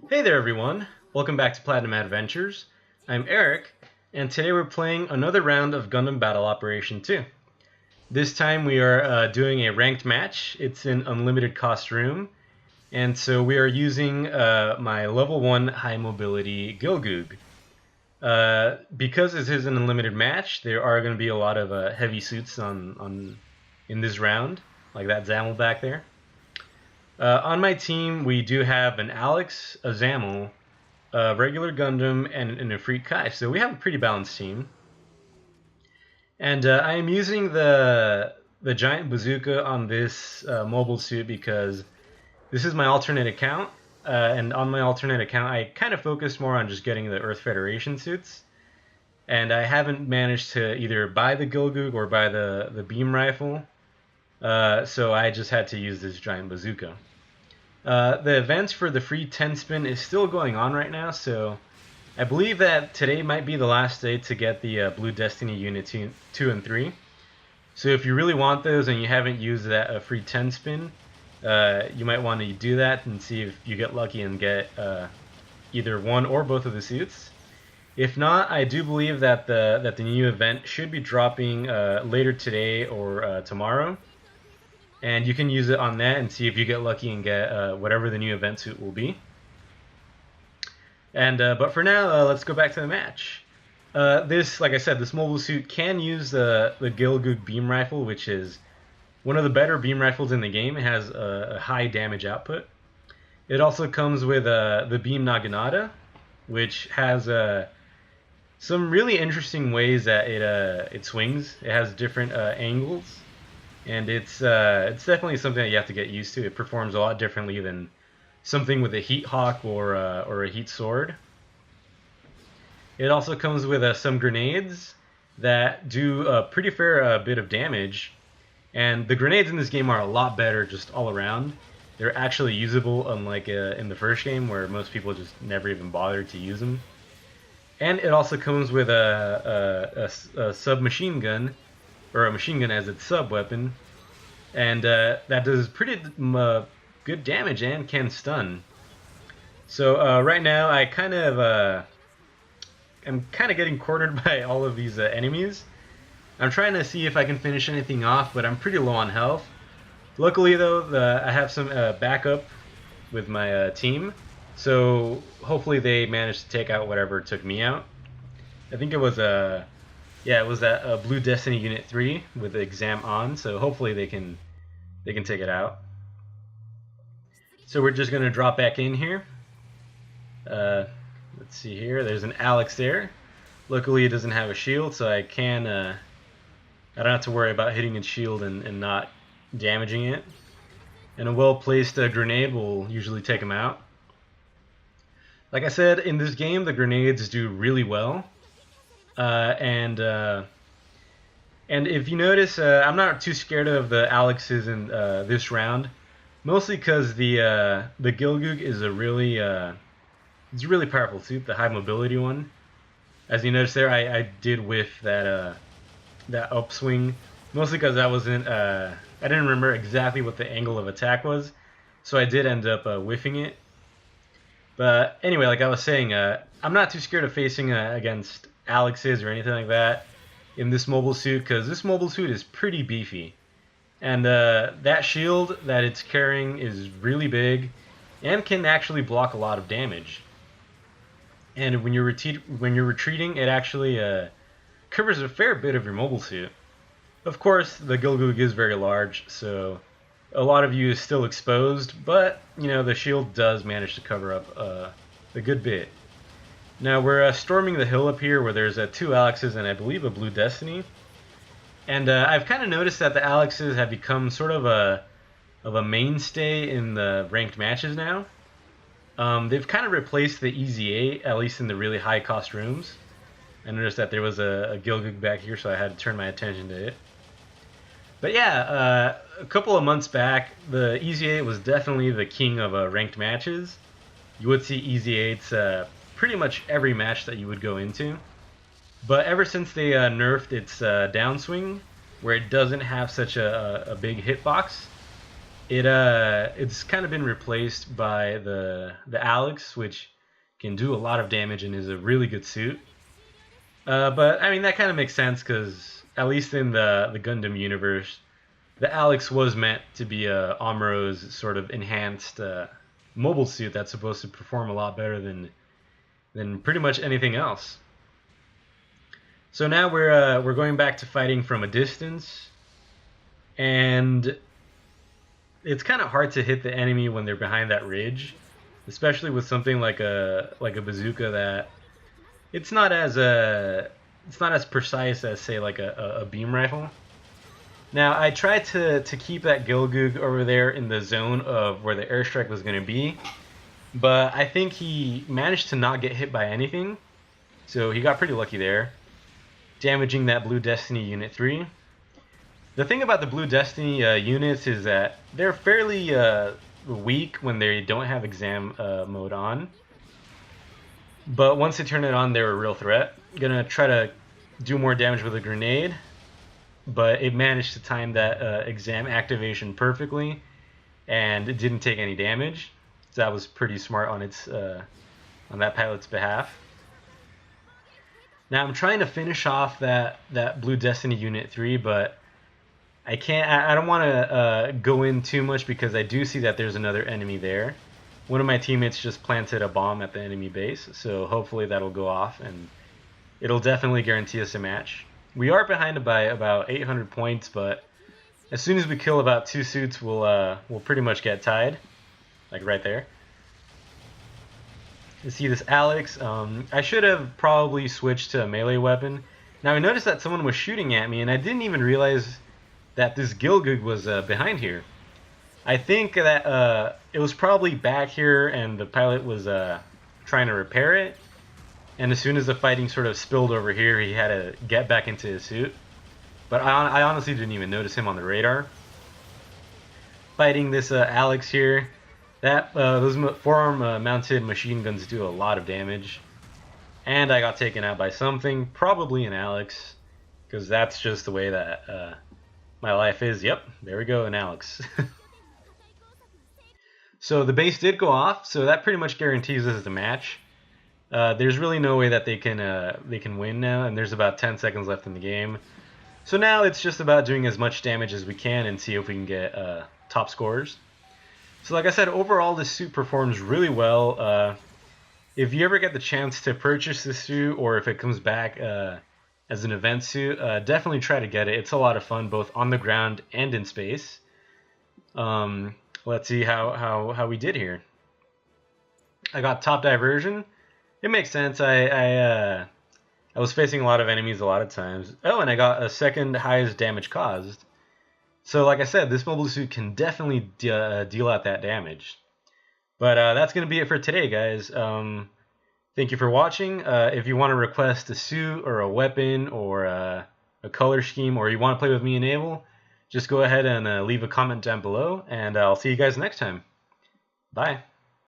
Hey there everyone, welcome back to Platinum Adventures. I'm Eric, and today we're playing another round of Gundam Battle Operation 2. This time we are doing a ranked match. It's an unlimited cost room, and so we are using my level 1 high mobility Gelgoog. Because this is an unlimited match, there are going to be a lot of heavy suits in this round, like that Zamel back there. On my team, we do have an Alex, a Zamel, a regular Gundam, and an Ifrit Kai. So we have a pretty balanced team. And I am using the giant bazooka on this mobile suit because this is my alternate account. And on my alternate account, I kind of focused more on just getting the Earth Federation suits. And I haven't managed to either buy the Gelgoog or buy the beam rifle. So I just had to use this giant bazooka. The events for the free 10 spin is still going on right now, so I believe that today might be the last day to get the Blue Destiny Unit 2 and 3. So if you really want those and you haven't used that free 10 spin, you might want to do that and see if you get lucky and get either one or both of the suits. If not, I do believe that the new event should be dropping later today or tomorrow. And you can use it on that and see if you get lucky and get whatever the new event suit will be. And but for now, let's go back to the match. This, like I said, this mobile suit can use the Gelgoog beam rifle, which is one of the better beam rifles in the game. It has a high damage output. It also comes with the beam Naginata, which has some really interesting ways that it swings. It has different angles. And it's definitely something that you have to get used to. It performs a lot differently than something with a heat hawk or a heat sword. It also comes with some grenades that do a pretty fair bit of damage. And the grenades in this game are a lot better just all around. They're actually usable, unlike in the first game where most people just never even bothered to use them. And it also comes with a submachine gun, or a machine gun as its sub weapon, and that does pretty good damage and can stun. So right now I'm kind of getting cornered by all of these enemies. I'm trying to see if I can finish anything off, but I'm pretty low on health. Luckily though, I have some backup with my team, so hopefully they managed to take out whatever took me out. I think it was yeah, it was that Blue Destiny Unit 3 with the exam on, so hopefully they can take it out. So we're just gonna drop back in here. Let's see here. There's an Alex there. Luckily, it doesn't have a shield, so I don't have to worry about hitting its shield and not damaging it. And a well-placed grenade will usually take him out. Like I said, in this game, the grenades do really well. And if you notice, I'm not too scared of the Alexes in this round, mostly because the Gelgoog is it's a really powerful suit, the high mobility one. As you notice there, I did whiff that upswing, mostly because I didn't remember exactly what the angle of attack was, so I did end up whiffing it. But anyway, like I was saying, I'm not too scared of facing against Alex's or anything like that in this mobile suit, because this mobile suit is pretty beefy, and that shield that it's carrying is really big and can actually block a lot of damage. And when you're retreating, it actually covers a fair bit of your mobile suit. Of course, the Gelgoog is very large, so a lot of you is still exposed, but you know the shield does manage to cover up a good bit. Now we're storming the hill up here where there's 2 Alexes and I believe a Blue Destiny. And I've kind of noticed that the Alexes have become sort of a mainstay in the ranked matches now. They've kind of replaced the Easy 8, at least in the really high cost rooms. I noticed that there was a Gelgoog back here, so I had to turn my attention to it. But yeah, a couple of months back, the Easy 8 was definitely the king of ranked matches. You would see Easy 8s pretty much every match that you would go into. But ever since they nerfed its downswing, where it doesn't have such a big hitbox, It's kind of been replaced by the Alex, which can do a lot of damage and is a really good suit. But I mean that kind of makes sense because at least in the Gundam universe, the Alex was meant to be Amuro's sort of enhanced mobile suit that's supposed to perform a lot better than pretty much anything else. So now we're going back to fighting from a distance, and it's kind of hard to hit the enemy when they're behind that ridge, especially with something like a bazooka that it's not as precise as say like a beam rifle. Now I tried to keep that Gelgoog over there in the zone of where the airstrike was going to be, but I think he managed to not get hit by anything, so he got pretty lucky there, damaging that Blue Destiny Unit 3. The thing about the Blue Destiny units is that they're fairly weak when they don't have exam mode on, but once they turn it on, they're a real threat. Gonna try to do more damage with a grenade, but it managed to time that exam activation perfectly, and it didn't take any damage. So that was pretty smart on on that pilot's behalf. Now I'm trying to finish off that Blue Destiny Unit 3, but I can't. I don't want to go in too much because I do see that there's another enemy there. One of my teammates just planted a bomb at the enemy base, so hopefully that'll go off and it'll definitely guarantee us a match. We are behind by about 800 points, but as soon as we kill about 2 suits, we'll pretty much get tied, like right there. You see this Alex. I should have probably switched to a melee weapon. Now I noticed that someone was shooting at me, and I didn't even realize that this Gelgoog was behind here. I think that it was probably back here, and the pilot was trying to repair it. And as soon as the fighting sort of spilled over here, he had to get back into his suit. But I honestly didn't even notice him on the radar. Fighting this Alex here. Those forearm mounted machine guns do a lot of damage. And I got taken out by something, probably an Alex, because that's just the way that my life is. Yep, there we go, an Alex. So the base did go off, so that pretty much guarantees us the match. There's really no way that they can win now, and there's about 10 seconds left in the game. So now it's just about doing as much damage as we can and see if we can get top scores. So like I said, overall this suit performs really well. If you ever get the chance to purchase this suit, or if it comes back as an event suit, definitely try to get it. It's a lot of fun, both on the ground and in space. Let's see how we did here. I got top diversion. It makes sense. I was facing a lot of enemies a lot of times. Oh, and I got a second highest damage caused. So like I said, this mobile suit can definitely deal out that damage. But that's going to be it for today, guys. Thank you for watching. If you want to request a suit or a weapon or a color scheme, or you want to play with me and Abel, just go ahead and leave a comment down below, and I'll see you guys next time. Bye.